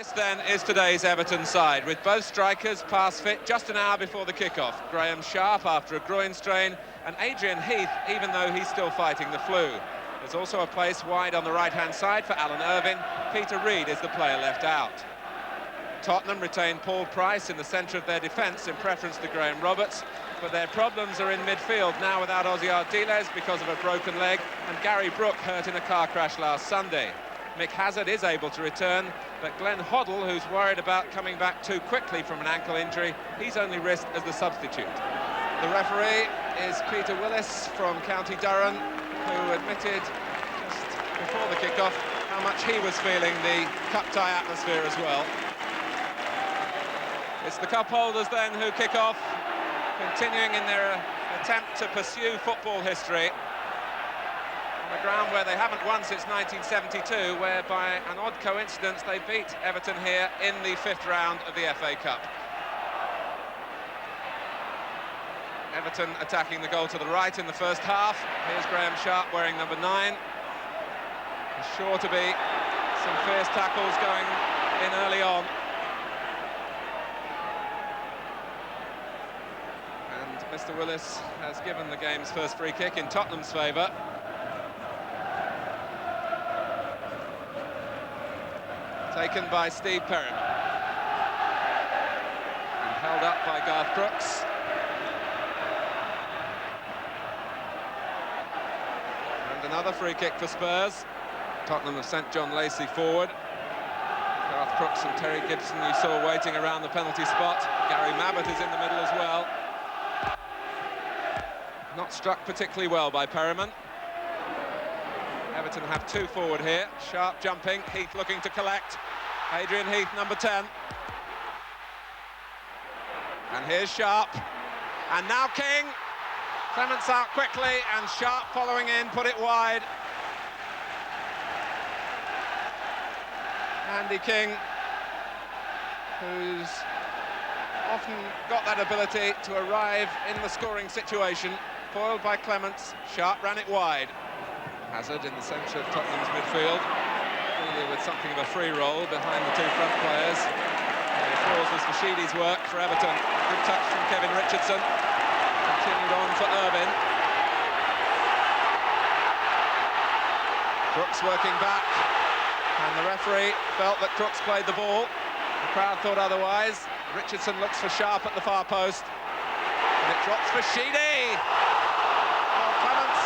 This then is today's Everton side, with both strikers pass fit just an hour before the kickoff. Graham Sharp after a groin strain, and Adrian Heath, even though he's still fighting the flu. There's also a place wide on the right-hand side for Alan Irvine. Peter Reid is the player left out. Tottenham retain Paul Price in the centre of their defence in preference to Graham Roberts, but their problems are in midfield now without Ozzy Ardiles because of a broken leg, and Gary Brooke hurt in a car crash last Sunday. Mick Hazard is able to return, but Glenn Hoddle, who's worried about coming back too quickly from an ankle injury, he's only risked as the substitute. The referee is Peter Willis from County Durham, who admitted just before the kickoff how much he was feeling the cup tie atmosphere as well. It's the cup holders then who kick off, continuing in their attempt to pursue football history on a ground where they haven't won since 1972, where by an odd coincidence they beat Everton here in the 5th round of the FA Cup. Everton attacking the goal to the right in the first half. Here's Graham Sharp wearing number 9. There's sure to be some fierce tackles going in early on. And Mr. Willis has given the game's first free kick in Tottenham's favour. Taken by Steve Perrin. And held up by Garth Brooks. And another free kick for Spurs. Tottenham have sent John Lacey forward. Garth Brooks and Terry Gibson you saw waiting around the penalty spot. Gary Mabbott is in the middle as well. Not struck particularly well by Perriman. Everton have 2 forward here. Sharp jumping, Heath looking to collect. Adrian Heath, number 10. And here's Sharp. And now King. Clements out quickly, and Sharp following in, put it wide. Andy King, who's often got that ability to arrive in the scoring situation, foiled by Clements. Sharp ran it wide. Hazard in the centre of Tottenham's midfield, really with something of a free roll behind the 2 front players. The applause was for Sheedy's work for Everton. Good touch from Kevin Richardson. Continued on for Irvine. Crooks working back, and the referee felt that Crooks played the ball. The crowd thought otherwise. Richardson looks for Sharp at the far post, and it drops for Sheedy. Oh, Clements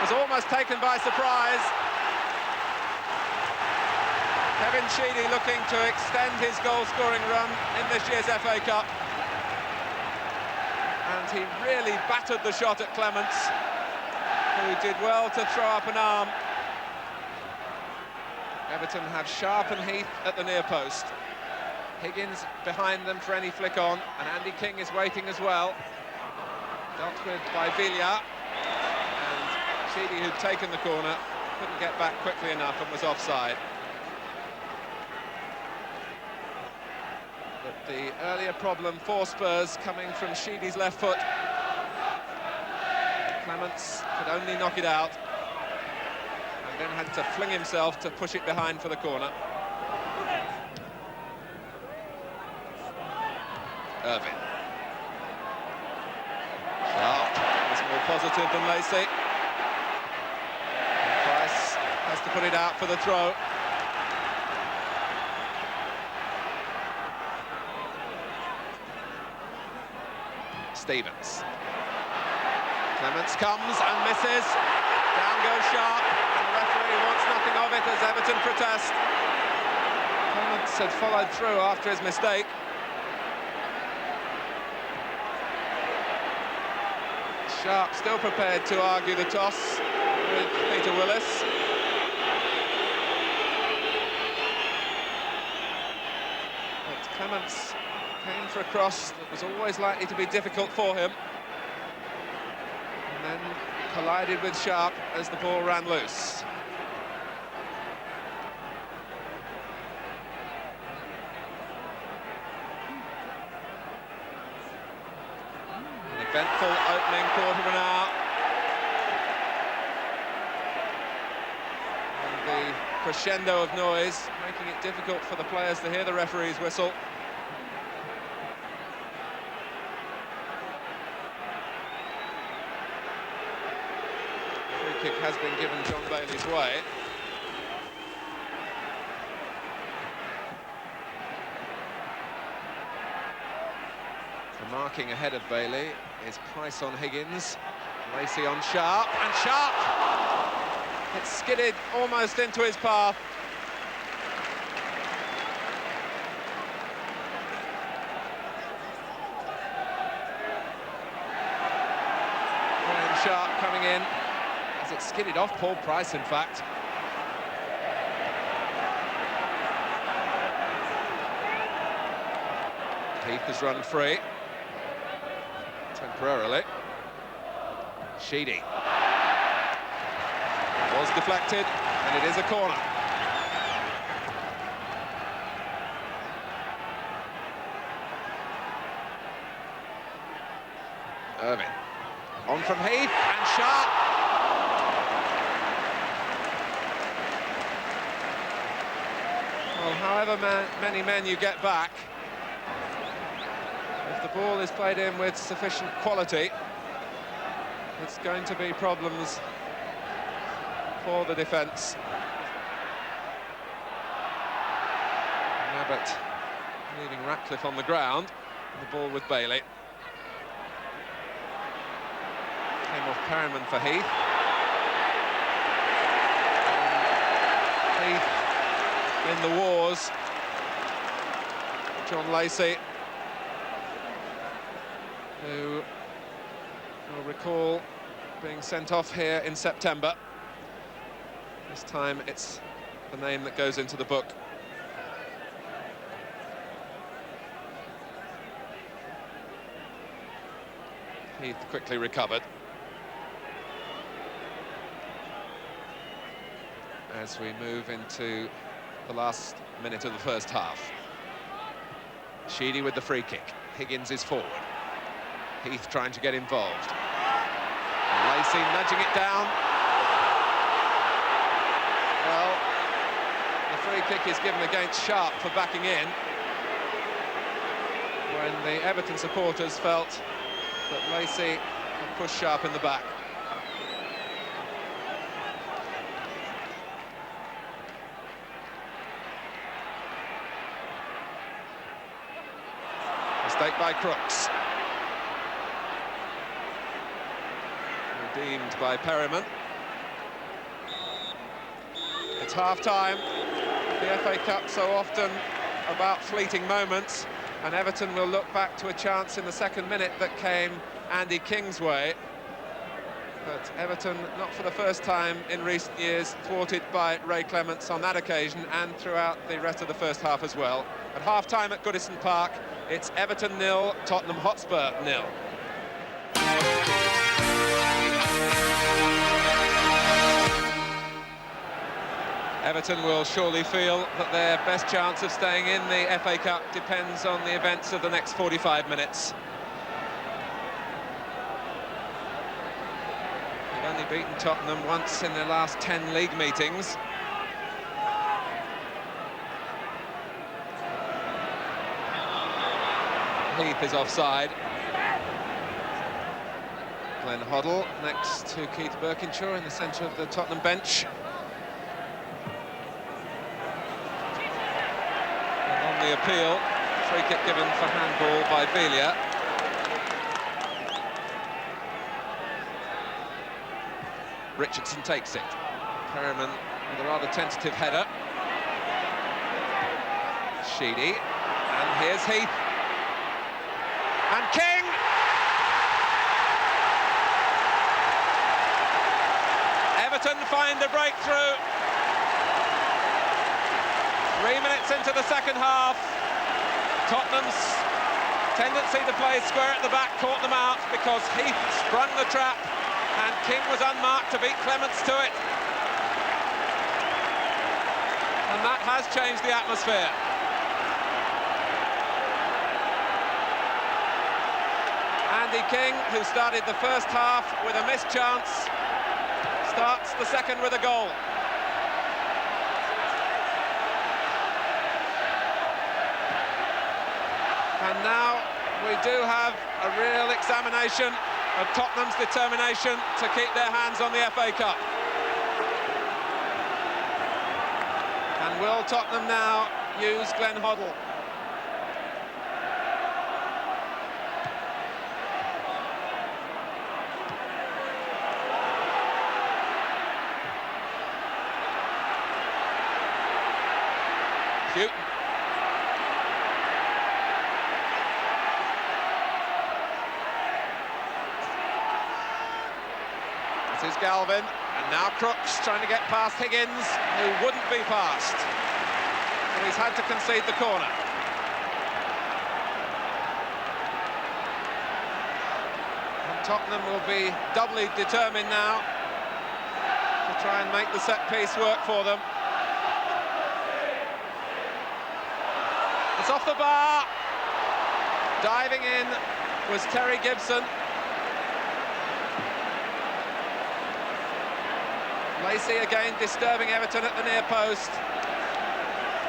was almost taken by surprise. Kevin Sheedy looking to extend his goal-scoring run in this year's FA Cup. And he really battered the shot at Clements, who did well to throw up an arm. Everton have Sharp and Heath at the near post. Higgins behind them for any flick on, and Andy King is waiting as well. Dealt with by Villa. Sheedy, who'd taken the corner, couldn't get back quickly enough and was offside. But the earlier problem for Spurs coming from Sheedy's left foot. Clements could only knock it out, and then had to fling himself to push it behind for the corner. Irvine. Sharp is more positive than Lacey. Has to put it out for the throw. Stevens. Clements comes and misses. Down goes Sharp, and the referee wants nothing of it as Everton protest. Clements had followed through after his mistake. Sharp still prepared to argue the toss with Peter Willis. Clements came for a cross that was always likely to be difficult for him, and then collided with Sharp as the ball ran loose. An eventful opening quarter of an hour. And the crescendo of noise, making it difficult for the players to hear the referee's whistle. Free kick has been given John Bailey's way. The marking ahead of Bailey is Price on Higgins, Lacey on Sharp, and Sharp! It's skidded almost into his path. Graham Sharp coming in as it skidded off Paul Price, in fact. Heath has run free. Temporarily. Sheedy. Was deflected, and it is a corner. Irving. On from Heath, and Sharp. Well, however many men you get back, if the ball is played in with sufficient quality, it's going to be problems for the defence. Abbott leaving Ratcliffe on the ground, the ball with Bailey. Came off Perryman for Heath. Heath in the wars. John Lacey, who will recall being sent off here in September. This time it's the name that goes into the book. Heath quickly recovered. As we move into the last minute of the first half. Sheedy with the free kick. Higgins is forward. Heath trying to get involved. Lacey nudging it down. Well, the free kick is given against Sharp for backing in, when the Everton supporters felt that Lacey had pushed Sharp in the back. Mistake by Crooks. Redeemed by Perryman. It's half-time. The FA Cup so often about fleeting moments, and Everton will look back to a chance in the second minute that came Andy King's way. But Everton, not for the first time in recent years, thwarted by Ray Clements on that occasion and throughout the rest of the first half as well. At half-time at Goodison Park, it's Everton 0, Tottenham Hotspur 0. Everton will surely feel that their best chance of staying in the FA Cup depends on the events of the next 45 minutes. They've only beaten Tottenham once in their last 10 league meetings. Heath is offside. Glenn Hoddle next to Keith Birkinshaw in the centre of the Tottenham bench. The appeal, free kick given for handball by Velia. Richardson takes it. Perryman with a rather tentative header. Sheedy, and here's Heath. And King! Everton find a breakthrough. 3 minutes into the second half, Tottenham's tendency to play square at the back caught them out because Heath sprung the trap and King was unmarked to beat Clements to it. And that has changed the atmosphere. Andy King, who started the first half with a missed chance, starts the second with a goal. And now we do have a real examination of Tottenham's determination to keep their hands on the FA Cup. And will Tottenham now use Glenn Hoddle? Cute. This is Galvin, and now Crooks trying to get past Higgins, who wouldn't be passed. But he's had to concede the corner. And Tottenham will be doubly determined now to try and make the set piece work for them. It's off the bar. Diving in was Terry Gibson. Lacey again disturbing Everton at the near post.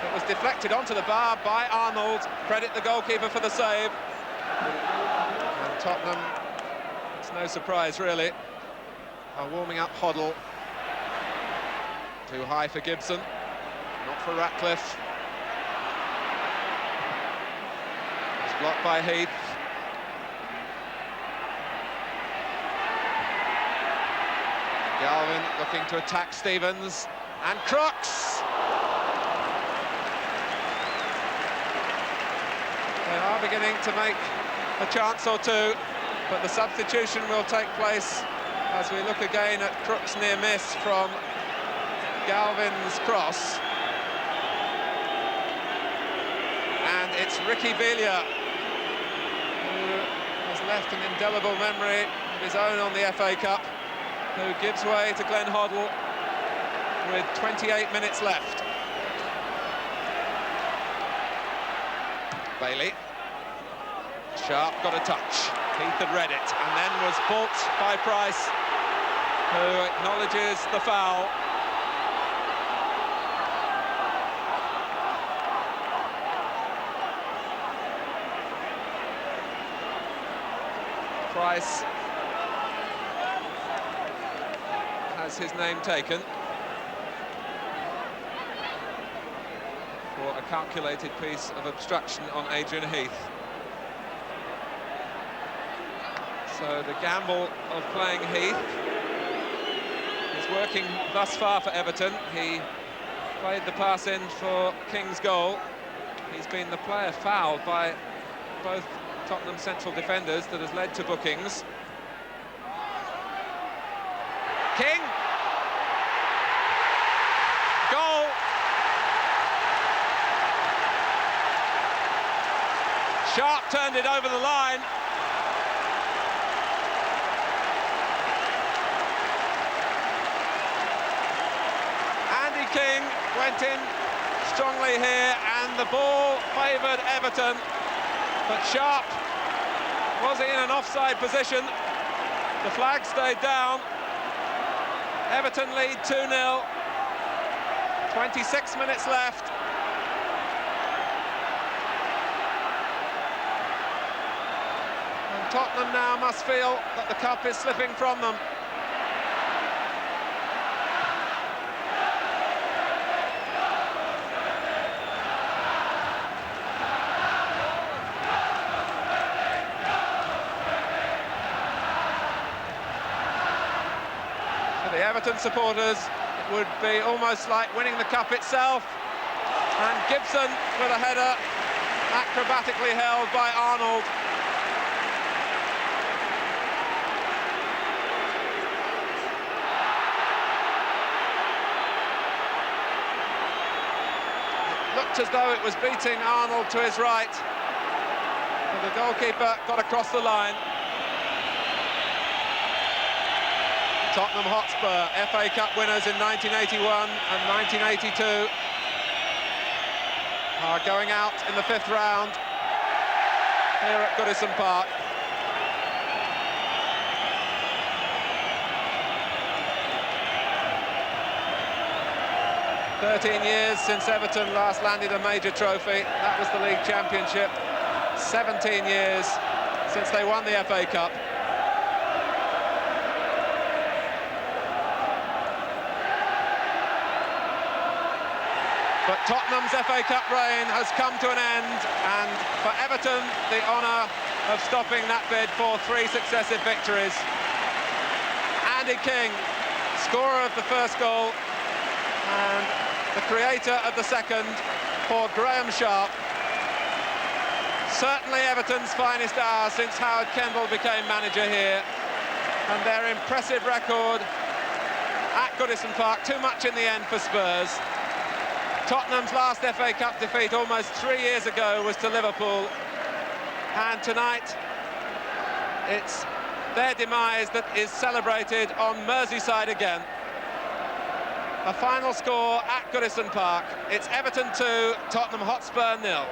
It was deflected onto the bar by Arnold. Credit the goalkeeper for the save. And Tottenham, it's no surprise really, are warming up Hoddle. Too high for Gibson, not for Ratcliffe. It's blocked by Heath. Galvin looking to attack Stevens, and Crooks! They are beginning to make a chance or two, but the substitution will take place as we look again at Crooks' near miss from Galvin's cross. And it's Ricky Villa, who has left an indelible memory of his own on the FA Cup, who gives way to Glenn Hoddle with 28 minutes left. Bailey. Sharp got a touch. Heath had read it and then was balked by Price, who acknowledges the foul. Price has his name taken for a calculated piece of obstruction on Adrian Heath. So the gamble of playing Heath is working thus far for Everton. He played the pass in for King's goal. He's been the player fouled by both Tottenham central defenders that has led to bookings. King! Goal! Sharp turned it over the line. Andy King went in strongly here, and the ball favoured Everton, but Sharp was in an offside position. The flag stayed down. Everton lead 2-0. 26 minutes left. And Tottenham now must feel that the cup is slipping from them. For the Everton supporters, it would be almost like winning the cup itself. And Gibson with a header, acrobatically held by Arnold. It looked as though it was beating Arnold to his right, but the goalkeeper got across the line. Tottenham Hotspur, FA Cup winners in 1981 and 1982, are going out in the 5th round here at Goodison Park. "13 years since Everton last landed a major trophy. That was the League Championship. 17 years since they won the FA Cup. But Tottenham's FA Cup reign has come to an end, and for Everton, the honour of stopping that bid for 3 successive victories. Andy King, scorer of the first goal, and the creator of the second for Graham Sharp. Certainly Everton's finest hour since Howard Kendall became manager here, and their impressive record at Goodison Park, too much in the end for Spurs. Tottenham's last FA Cup defeat almost 3 years ago was to Liverpool, and tonight it's their demise that is celebrated on Merseyside again. A final score at Goodison Park. It's Everton 2, Tottenham Hotspur 0.